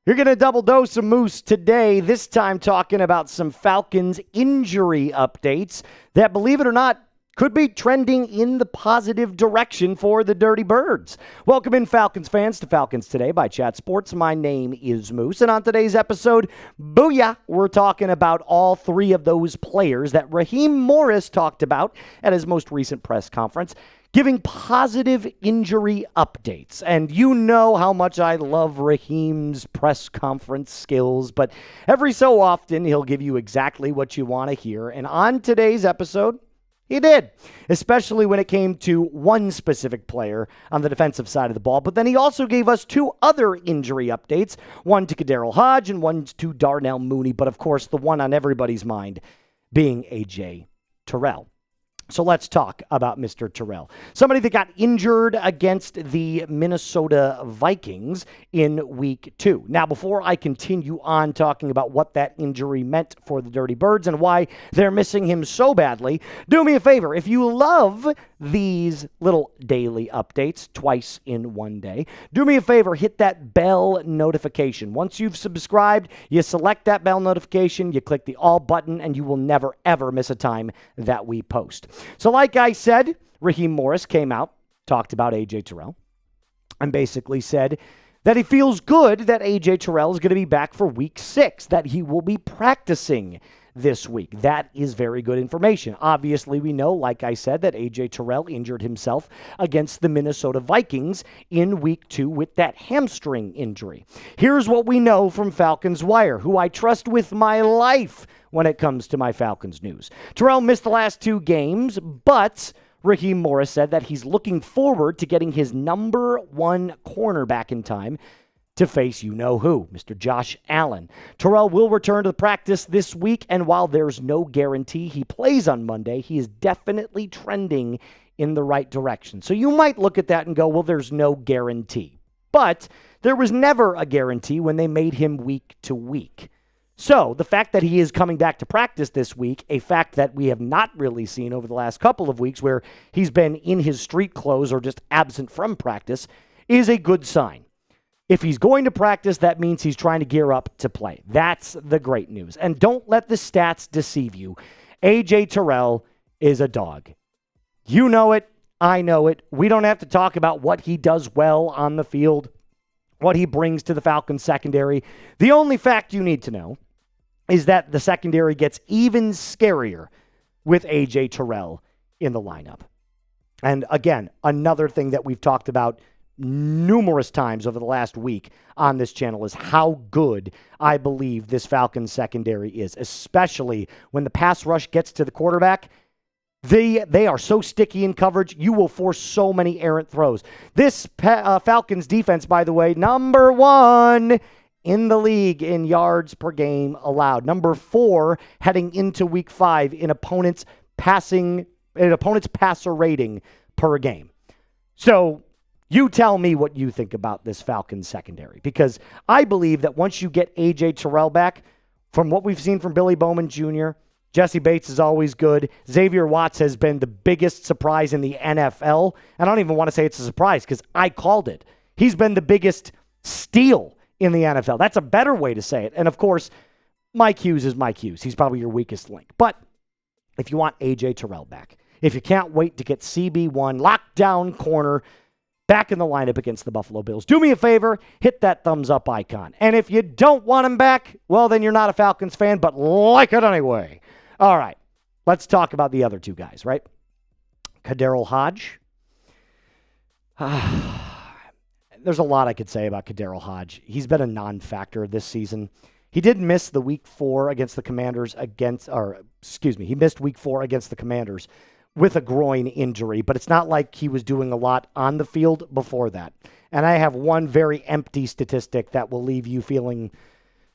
You're going to double dose of Moose today, this time talking about some Falcons injury updates that, believe it or not, could be trending in the positive direction for the Dirty Birds. Welcome in, Falcons fans, to Falcons Today by Chat Sports. My name is Moose, and on today's episode, booyah, we're talking about all three of those players that Raheem Morris talked about at his most recent press conference, giving positive injury updates. And you know how much I love Raheem's press conference skills, but every so often he'll give you exactly what you want to hear. And on today's episode, he did, especially when it came to one specific player on the defensive side of the ball. But then he also gave us two other injury updates, one to Khadarel Hodge and one to Darnell Mooney. But of course, the one on everybody's mind being AJ Terrell. So let's talk about Mr. Terrell. Somebody that got injured against the Minnesota Vikings in week 2. Now, before I continue on talking about what that injury meant for the Dirty Birds and why they're missing him so badly, do me a favor. If you love these little daily updates twice in one day, do me a favor, hit that bell notification. Once you've subscribed, you select that bell notification, you click the all button, and you will never, ever miss a time that we post. So like I said, Raheem Morris came out, talked about AJ Terrell, and basically said that he feels good that AJ Terrell is going to be back for week 6, that he will be practicing this week. That is very good information. Obviously, we know, like I said, that AJ Terrell injured himself against the Minnesota Vikings in week 2 with that hamstring injury. Here's what we know from Falcons Wire, who I trust with my life when it comes to my Falcons news. Terrell missed the last 2 games, but Raheem Morris said that he's looking forward to getting his number 1 corner back in time to face you-know-who, Mr. Josh Allen. Terrell will return to the practice this week, and while there's no guarantee he plays on Monday, he is definitely trending in the right direction. So you might look at that and go, well, there's no guarantee. But there was never a guarantee when they made him week to week. So the fact that he is coming back to practice this week, a fact that we have not really seen over the last couple of weeks where he's been in his street clothes or just absent from practice, is a good sign. If he's going to practice, that means he's trying to gear up to play. That's the great news. And don't let the stats deceive you. AJ Terrell is a dog. You know it. I know it. We don't have to talk about what he does well on the field, what he brings to the Falcons secondary. The only fact you need to know is that the secondary gets even scarier with AJ Terrell in the lineup. And again, another thing that we've talked about numerous times over the last week on this channel is how good I believe this Falcons secondary is, especially when the pass rush gets to the quarterback. They are so sticky in coverage, you will force so many errant throws. This Falcons defense, by the way, number 1 in the league in yards per game allowed. Number 4 heading into week 5 in opponent's passer rating per game. So you tell me what you think about this Falcons secondary, because I believe that once you get AJ Terrell back, from what we've seen from Billy Bowman Jr., Jesse Bates is always good. Xavier Watts has been the biggest surprise in the NFL. I don't even want to say it's a surprise because I called it. He's been the biggest steal in the NFL. That's a better way to say it. And of course, Mike Hughes is Mike Hughes. He's probably your weakest link. But if you want AJ Terrell back, if you can't wait to get CB1, lockdown corner, back in the lineup against the Buffalo Bills, do me a favor, hit that thumbs up icon. And if you don't want him back, well, then you're not a Falcons fan, but like it anyway. All right, let's talk about the other 2 guys, right? Khadarel Hodge. There's a lot I could say about Khadarel Hodge. He's been a non-factor this season. He did miss the week 4 against the Commanders he missed week 4 against the Commanders with a groin injury, but it's not like he was doing a lot on the field before that. And I have one very empty statistic that will leave you feeling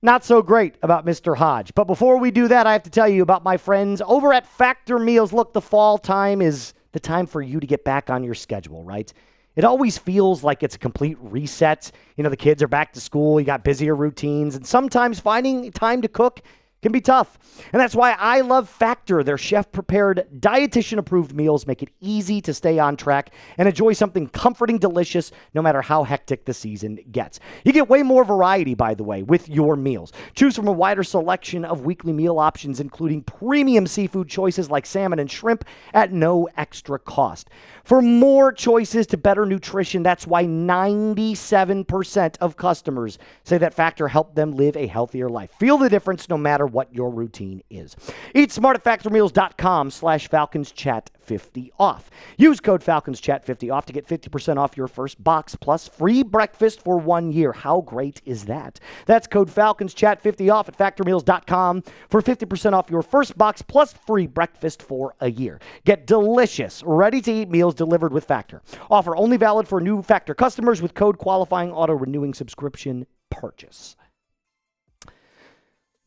not so great about Mr. Hodge. But before we do that, I have to tell you about my friends over at Factor Meals. Look, the fall time is the time for you to get back on your schedule, right? It always feels like it's a complete reset. You know, the kids are back to school, you got busier routines, and sometimes finding time to cook can be tough. And that's why I love Factor. Their chef-prepared, dietitian-approved meals make it easy to stay on track and enjoy something comforting, delicious, no matter how hectic the season gets. You get way more variety, by the way, with your meals. Choose from a wider selection of weekly meal options, including premium seafood choices like salmon and shrimp at no extra cost. For more choices to better nutrition, that's why 97% of customers say that Factor helped them live a healthier life. Feel the difference no matter what your routine is. Eat smart at factormeals.com/FalconsChat50 off. Use code FalconsChat50 off to get 50% off your first box plus free breakfast for 1 year. How great is that? That's code FalconsChat50 off at factormeals.com for 50% off your first box plus free breakfast for a year. Get delicious, ready-to-eat meals delivered with Factor. Offer only valid for new Factor customers with code qualifying auto-renewing subscription purchase.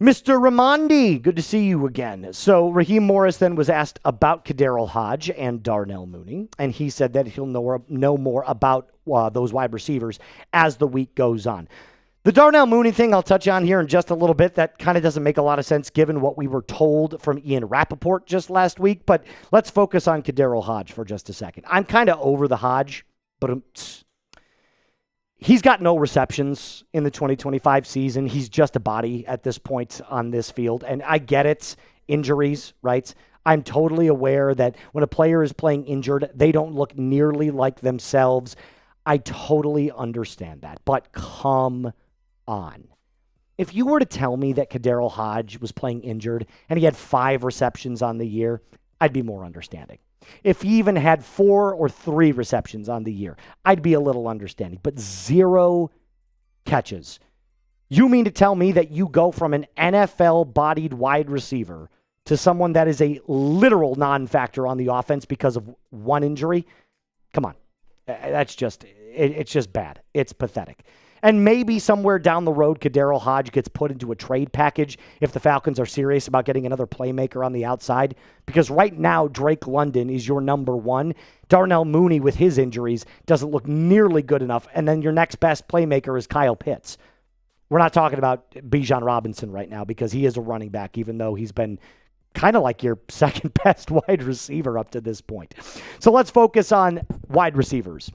Mr. Ramondi, good to see you again. So Raheem Morris then was asked about Khadarel Hodge and Darnell Mooney, and he said that he'll know more about those wide receivers as the week goes on. The Darnell Mooney thing I'll touch on here in just a little bit. That kind of doesn't make a lot of sense given what we were told from Ian Rappaport just last week, but let's focus on Khadarel Hodge for just a second. I'm kind of over the Hodge, but he's got no receptions in the 2025 season. He's just a body at this point on this field. And I get it, injuries, right? I'm totally aware that when a player is playing injured, they don't look nearly like themselves. I totally understand that. But come on. If you were to tell me that Khadarel Hodge was playing injured and he had 5 receptions on the year, I'd be more understanding. If he even had 4 or 3 receptions on the year, I'd be a little understanding. But 0 catches. You mean to tell me that you go from an NFL-bodied wide receiver to someone that is a literal non-factor on the offense because of 1 injury? Come on. That's just, it's just bad. It's pathetic. And maybe somewhere down the road, Khadarel Hodge gets put into a trade package if the Falcons are serious about getting another playmaker on the outside. Because right now, Drake London is your number 1. Darnell Mooney, with his injuries, doesn't look nearly good enough. And then your next best playmaker is Kyle Pitts. We're not talking about Bijan Robinson right now because he is a running back, even though he's been kind of like your second best wide receiver up to this point. So let's focus on wide receivers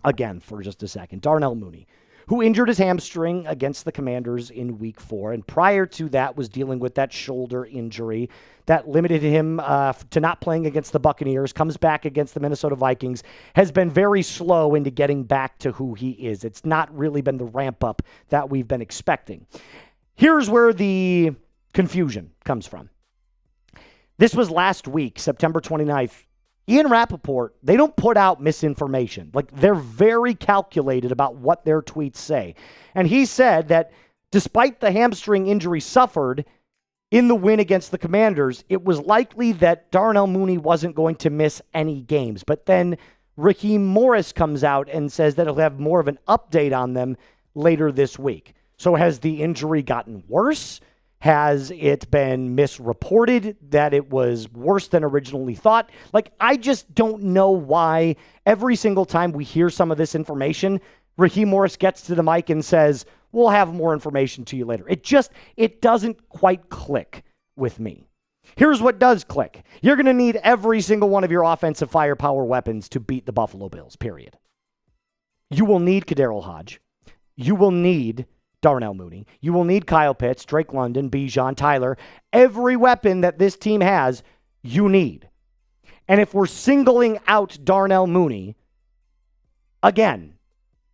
again for just a second. Darnell Mooney, who injured his hamstring against the Commanders in Week 4, and prior to that was dealing with that shoulder injury that limited him to not playing against the Buccaneers, comes back against the Minnesota Vikings, has been very slow into getting back to who he is. It's not really been the ramp-up that we've been expecting. Here's where the confusion comes from. This was last week, September 29th. Ian Rappaport, they don't put out misinformation. Like, they're very calculated about what their tweets say. And he said that despite the hamstring injury suffered in the win against the Commanders, it was likely that Darnell Mooney wasn't going to miss any games. But then Raheem Morris comes out and says that he'll have more of an update on them later this week. So has the injury gotten worse? Has it been misreported that it was worse than originally thought? Like, I just don't know why every single time we hear some of this information, Raheem Morris gets to the mic and says, we'll have more information to you later. It doesn't quite click with me. Here's what does click. You're going to need every single one of your offensive firepower weapons to beat the Buffalo Bills, period. You will need Khadarel Hodge. You will need Darnell Mooney. You will need Kyle Pitts, Drake London, Bijan, Tyler. Every weapon that this team has, you need. And if we're singling out Darnell Mooney, again,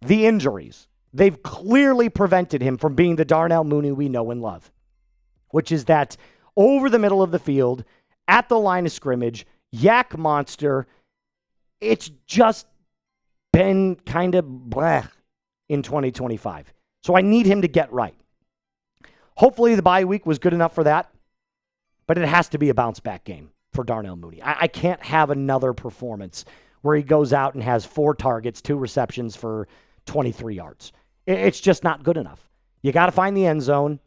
the injuries, they've clearly prevented him from being the Darnell Mooney we know and love, which is that over the middle of the field, at the line of scrimmage, yak monster. It's just been kind of bleh in 2025. So I need him to get right. Hopefully the bye week was good enough for that, but it has to be a bounce back game for Darnell Mooney. I can't have another performance where he goes out and has 4 targets, 2 receptions for 23 yards. It's just not good enough. You got to find the end zone.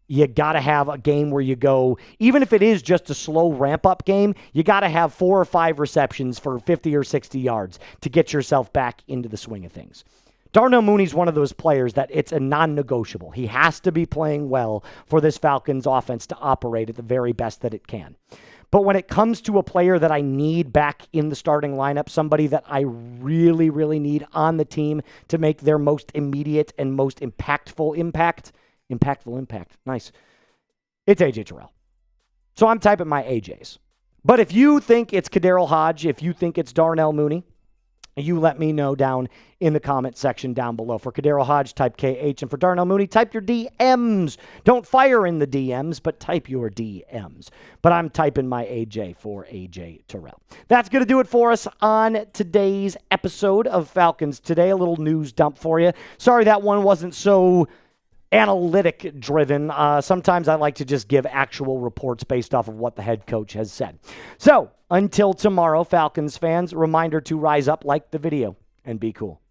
You got to have a game where you go, even if it is just a slow ramp-up game, you got to have 4 or 5 receptions for 50 or 60 yards to get yourself back into the swing of things. Darnell Mooney's one of those players that it's a non-negotiable. He has to be playing well for this Falcons offense to operate at the very best that it can. But when it comes to a player that I need back in the starting lineup, somebody that I really, really need on the team to make their most immediate and most impactful impact, nice, it's AJ Terrell. So I'm typing my AJs. But if you think it's Khadarel Hodge, if you think it's Darnell Mooney, you let me know down in the comment section down below. For Khadarel Hodge, type KH. And for Darnell Mooney, type your DMs. Don't fire in the DMs, but type your DMs. But I'm typing my AJ for AJ Terrell. That's going to do it for us on today's episode of Falcons Today. A little news dump for you. Sorry that one wasn't so analytic driven. Sometimes I like to just give actual reports based off of what the head coach has said. So until tomorrow, Falcons fans, reminder to rise up, like the video, and be cool.